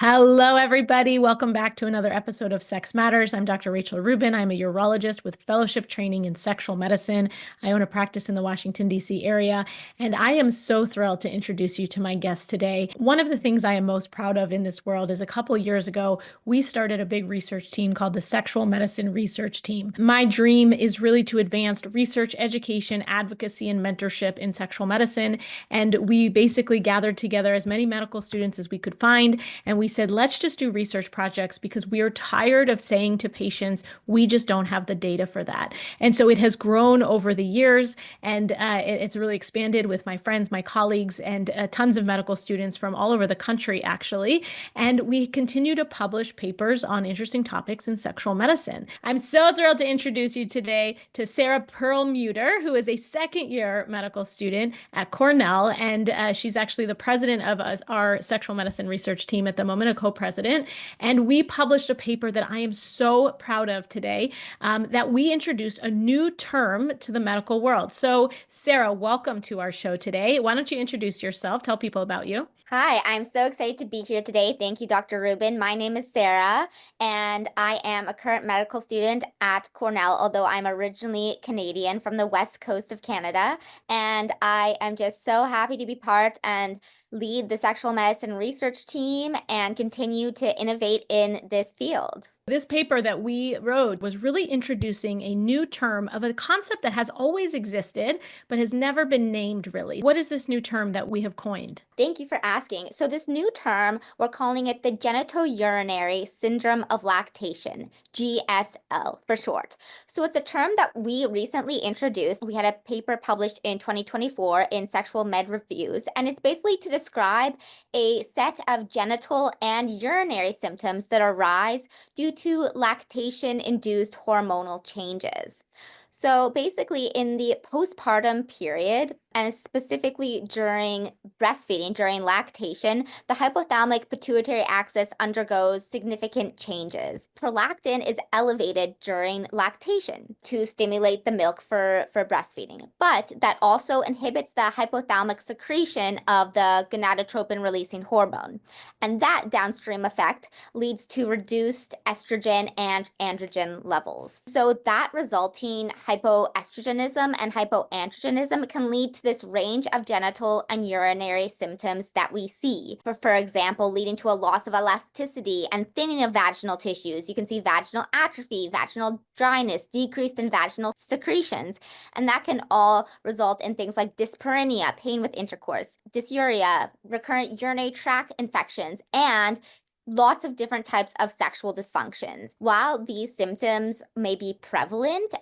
Hello, everybody. Welcome back to another episode of Sex Matters. I'm Dr. Rachel Rubin. I'm a urologist with fellowship training in sexual medicine. I own a practice in the Washington, D.C. area, and I am so thrilled to introduce you to my guest today. One of the things I am most proud of in this world is a couple years ago, we started a big research team called the Sexual Medicine Research Team. My dream is really to advance research, education, advocacy, and mentorship in sexual medicine. And we basically gathered together as many medical students as we could find, and we said, let's just do research projects because we are tired of saying to patients, we just don't have the data for that. And so it has grown over the years, and it's really expanded with my friends, my colleagues, and tons of medical students from all over the country, actually. And we continue to publish papers on interesting topics in sexual medicine. I'm so thrilled to introduce you today to Sara Perelmuter, who is a second-year medical student at Cornell, and she's actually the president of our sexual medicine research team at the moment, a co-president, and we published a paper that I am so proud of today, that we introduced a new term to the medical world. So Sara, welcome to our show today. Why don't you introduce yourself, tell people about you? Hi, I'm so excited to be here today. Thank you, Dr. Rubin. My name is Sara, and I am a current medical student at Cornell, although I'm originally Canadian from the west coast of Canada. And I am just so happy to be part and lead the sexual medicine research team and continue to innovate in this field. This paper that we wrote was really introducing a new term of a concept that has always existed, but has never been named really. What is this new term that we have coined? Thank you for asking. So this new term, we're calling it the genitourinary syndrome of lactation, GSL for short. So it's a term that we recently introduced. We had a paper published in 2024 in Sexual Med Reviews, and it's basically to describe a set of genital and urinary symptoms that arise due to lactation-induced hormonal changes. So basically, in the postpartum period, and specifically during breastfeeding, during lactation, the hypothalamic pituitary axis undergoes significant changes. Prolactin is elevated during lactation to stimulate the milk for breastfeeding, but that also inhibits the hypothalamic secretion of the gonadotropin-releasing hormone. And that downstream effect leads to reduced estrogen and androgen levels. So that resulting hypoestrogenism and hypoandrogenism can lead to this range of genital and urinary symptoms that we see. For example, leading to a loss of elasticity and thinning of vaginal tissues. You can see vaginal atrophy, vaginal dryness, decreased in vaginal secretions, and that can all result in things like dyspareunia, pain with intercourse, dysuria, recurrent urinary tract infections, and lots of different types of sexual dysfunctions. While these symptoms may be prevalent,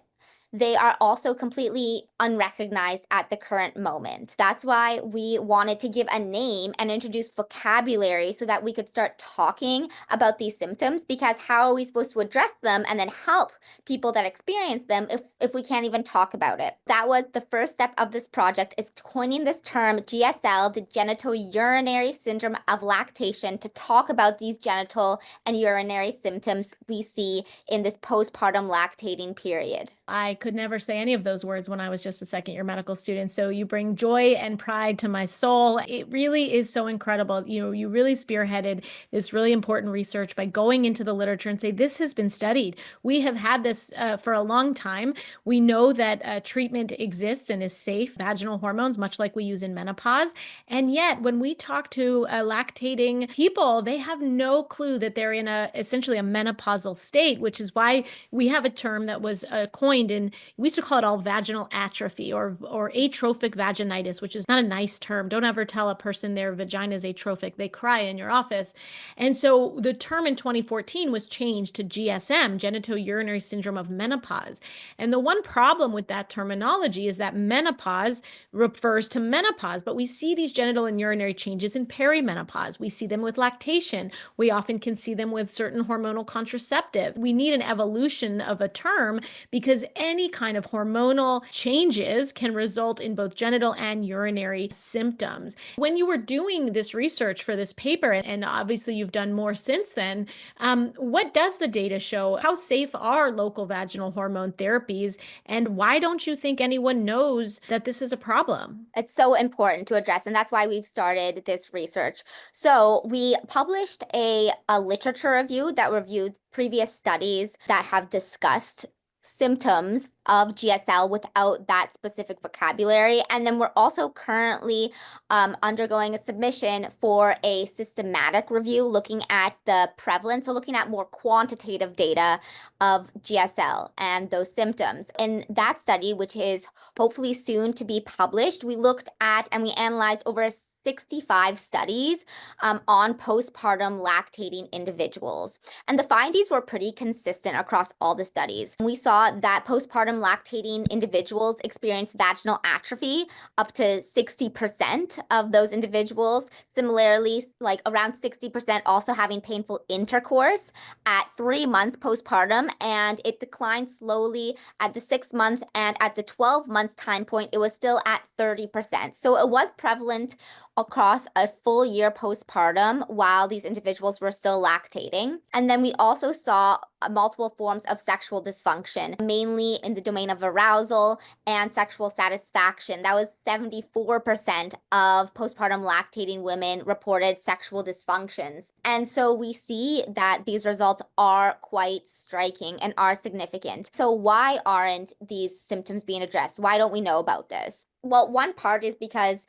they are also completely unrecognized at the current moment. That's why we wanted to give a name and introduce vocabulary so that we could start talking about these symptoms, because how are we supposed to address them and then help people that experience them if we can't even talk about it? That was the first step of this project, is coining this term GSL, the genitourinary syndrome of lactation, to talk about these genital and urinary symptoms we see in this postpartum lactating period. I could never say any of those words when I was just a second-year medical student. So you bring joy and pride to my soul. It really is so incredible. You really spearheaded this really important research by going into the literature and say, this has been studied. We have had this for a long time. We know that treatment exists and is safe, vaginal hormones, much like we use in menopause. And yet, when we talk to lactating people, they have no clue that they're in essentially a menopausal state, which is why we have a term that was coined, and we used to call it all vaginal atrophy or atrophic vaginitis, which is not a nice term. Don't ever tell a person their vagina is atrophic. They cry in your office. And so the term in 2014 was changed to GSM, genitourinary syndrome of menopause. And the one problem with that terminology is that menopause refers to menopause, but we see these genital and urinary changes in perimenopause. We see them with lactation. We often can see them with certain hormonal contraceptives. We need an evolution of a term because any kind of hormonal changes can result in both genital and urinary symptoms. When you were doing this research for this paper, and obviously you've done more since then, what does the data show? How safe are local vaginal hormone therapies? And why don't you think anyone knows that this is a problem? It's so important to address, and that's why we've started this research. So we published a literature review that reviewed previous studies that have discussed symptoms of GSL without that specific vocabulary. And then we're also currently undergoing a submission for a systematic review looking at the prevalence, so looking at more quantitative data of GSL and those symptoms. In that study, which is hopefully soon to be published, we looked at and we analyzed over 65 studies on postpartum lactating individuals. And the findings were pretty consistent across all the studies. We saw that postpartum lactating individuals experienced vaginal atrophy up to 60% of those individuals. Similarly, like around 60% also having painful intercourse at 3 months postpartum, and it declined slowly at the 6-month, and at the 12 months time point, it was still at 30%. So it was prevalent across a full year postpartum while these individuals were still lactating. And then we also saw multiple forms of sexual dysfunction, mainly in the domain of arousal and sexual satisfaction. That was 74% of postpartum lactating women reported sexual dysfunctions. And so we see that these results are quite striking and are significant. So why aren't these symptoms being addressed? Why don't we know about this? Well, one part is because,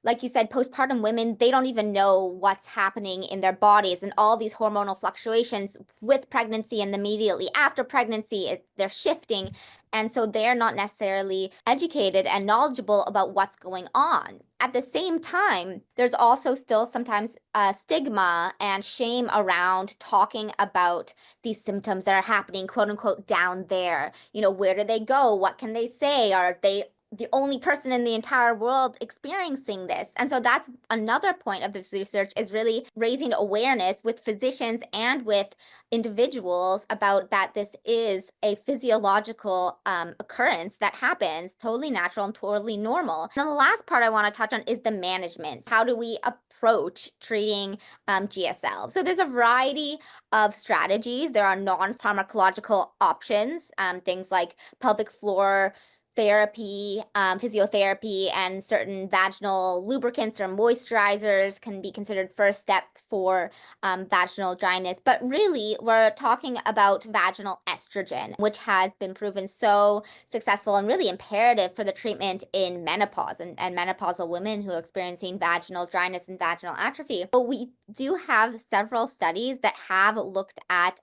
like you said, postpartum women, they don't even know what's happening in their bodies, and all these hormonal fluctuations with pregnancy and immediately after pregnancy, they're shifting. And so they're not necessarily educated and knowledgeable about what's going on. At the same time, there's also still sometimes stigma and shame around talking about these symptoms that are happening, quote unquote, down there. You know, where do they go? What can they say? Are they the only person in the entire world experiencing this? And so that's another point of this research, is really raising awareness with physicians and with individuals about that this is a physiological occurrence that happens, totally natural and totally normal. And the last part I want to touch on is the management. How do we approach treating GSL? So there's a variety of strategies. There are non-pharmacological options, things like pelvic floor therapy, physiotherapy, and certain vaginal lubricants or moisturizers can be considered first step for vaginal dryness. But really, we're talking about vaginal estrogen, which has been proven so successful and really imperative for the treatment in menopause and menopausal women who are experiencing vaginal dryness and vaginal atrophy. But we do have several studies that have looked at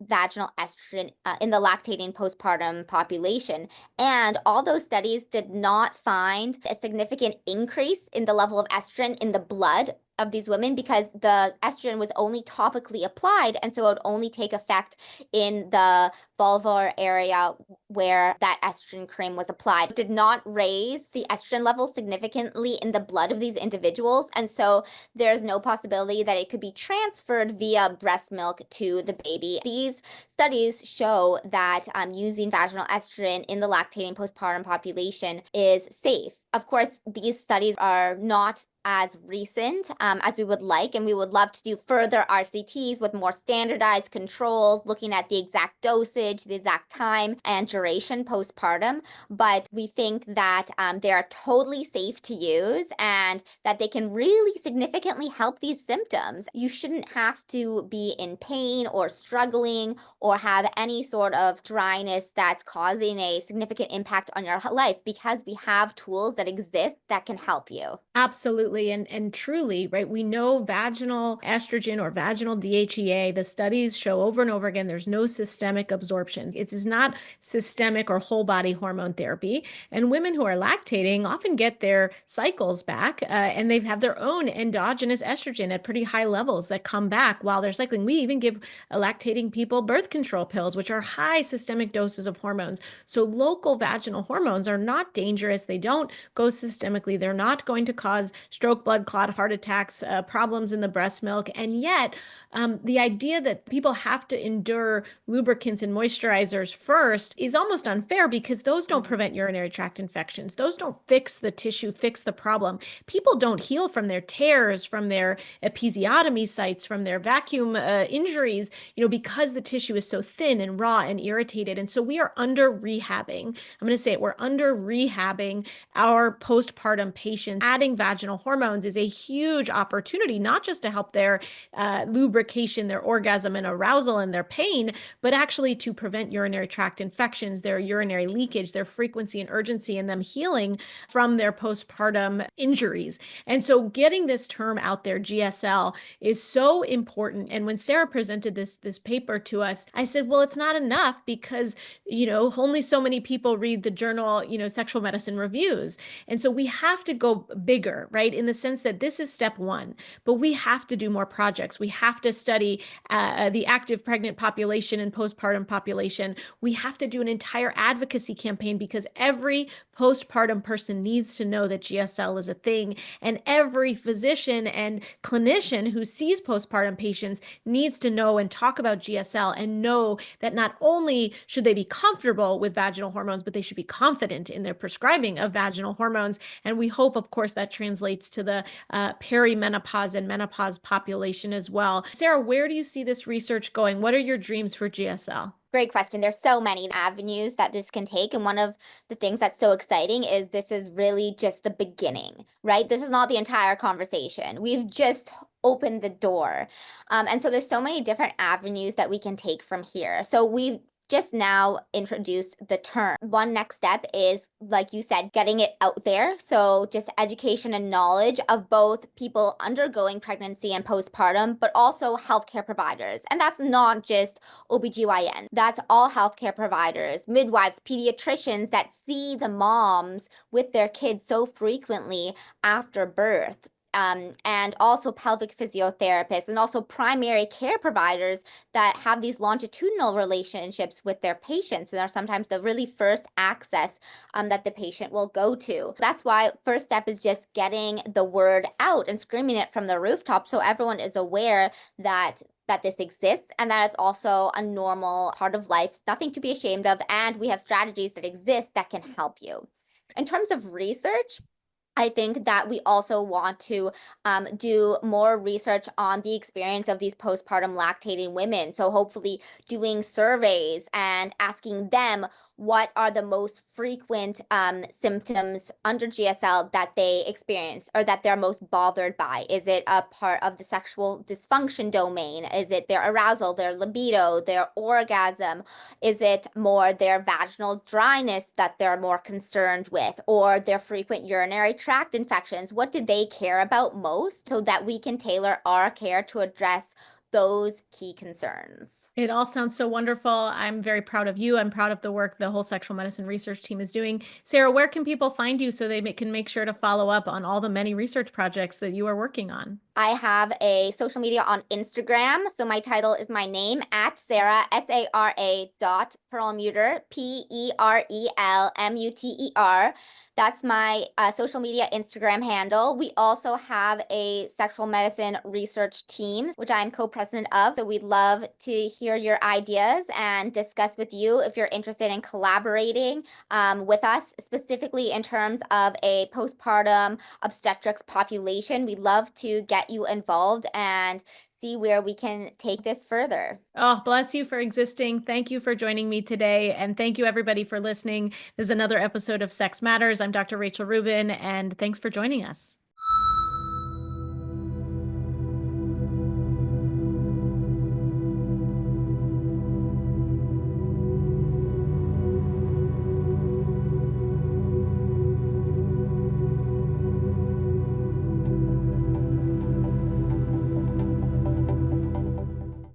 vaginal estrogen in the lactating postpartum population. And all those studies did not find a significant increase in the level of estrogen in the blood of these women, because the estrogen was only topically applied, and so it would only take effect in the vulvar area where that estrogen cream was applied. It did not raise the estrogen level significantly in the blood of these individuals, and so there's no possibility that it could be transferred via breast milk to the baby. These studies show that using vaginal estrogen in the lactating postpartum population is safe. Of course, these studies are not as recent as we would like, and we would love to do further RCTs with more standardized controls, looking at the exact dosage, the exact time and duration postpartum. But we think that they are totally safe to use and that they can really significantly help these symptoms. You shouldn't have to be in pain or struggling or have any sort of dryness that's causing a significant impact on your life, because we have tools that exist that can help you. Absolutely. And truly, right, we know vaginal estrogen or vaginal DHEA, the studies show over and over again, there's no systemic absorption. It is not systemic or whole body hormone therapy. And women who are lactating often get their cycles back and they have their own endogenous estrogen at pretty high levels that come back while they're cycling. We even give lactating people birth control pills, which are high systemic doses of hormones. So local vaginal hormones are not dangerous. They don't go systemically. They're not going to cause stroke, blood clot, heart attacks, problems in the breast milk. And yet, the idea that people have to endure lubricants and moisturizers first is almost unfair because those don't prevent urinary tract infections. Those don't fix the tissue, fix the problem. People don't heal from their tears, from their episiotomy sites, from their vacuum injuries, because the tissue is so thin and raw and irritated. And so we are under rehabbing. I'm going to say it, we're under rehabbing our postpartum patients. Adding vaginal hormones is a huge opportunity, not just to help their lubrication, their orgasm and arousal and their pain, but actually to prevent urinary tract infections, their urinary leakage, their frequency and urgency, and them healing from their postpartum injuries. And so getting this term out there, GSL, is so important. And when Sara presented this paper to us, I said, well, it's not enough because, only so many people read the journal, Sexual Medicine Reviews. And so we have to go bigger, right? In the sense that this is step one, but we have to do more projects. We have to study the active pregnant population and postpartum population. We have to do an entire advocacy campaign because every postpartum person needs to know that GSL is a thing. And every physician and clinician who sees postpartum patients needs to know and talk about GSL and know that not only should they be comfortable with vaginal hormones, but they should be confident in their prescribing of vaginal hormones. And we hope, of course, that translates to the perimenopause and menopause population as well. Sara, where do you see this research going? What are your dreams for GSL? Great question. There's so many avenues that this can take. And one of the things that's so exciting is this is really just the beginning, right? This is not the entire conversation. We've just opened the door. And so there's so many different avenues that we can take from here. So we've just now introduced the term. One next step is, like you said, getting it out there. So just education and knowledge of both people undergoing pregnancy and postpartum, but also healthcare providers. And that's not just OBGYN. That's all healthcare providers, midwives, pediatricians that see the moms with their kids so frequently after birth. And also pelvic physiotherapists and also primary care providers that have these longitudinal relationships with their patients and are sometimes the really first access that the patient will go to. That's why first step is just getting the word out and screaming it from the rooftop so everyone is aware that this exists and that it's also a normal part of life, nothing to be ashamed of, and we have strategies that exist that can help you. In terms of research, I think that we also want to do more research on the experience of these postpartum lactating women. So hopefully doing surveys and asking them what are the most frequent symptoms under GSL that they experience or that they're most bothered by. Is it a part of the sexual dysfunction domain? Is it their arousal, their libido, their orgasm? Is it more their vaginal dryness that they're more concerned with, or their frequent urinary tract infections? What do they care about most so that we can tailor our care to address those key concerns? It all sounds so wonderful. I'm very proud of you. I'm proud of the work the whole sexual medicine research team is doing. Sara, where can people find you so they can make sure to follow up on all the many research projects that you are working on? I have a social media on Instagram. So my title is my name at Sara, SARA Perelmuter, PERELMUTER. That's my social media Instagram handle. We also have a sexual medicine research team, which I'm co-president of. So we'd love to hear your ideas and discuss with you if you're interested in collaborating with us, specifically in terms of a postpartum obstetrics population. We'd love to get you involved and see where we can take this further. Oh, bless you for existing. Thank you for joining me today. And thank you, everybody, for listening. This is another episode of Sex Matters. I'm Dr. Rachel Rubin, and thanks for joining us.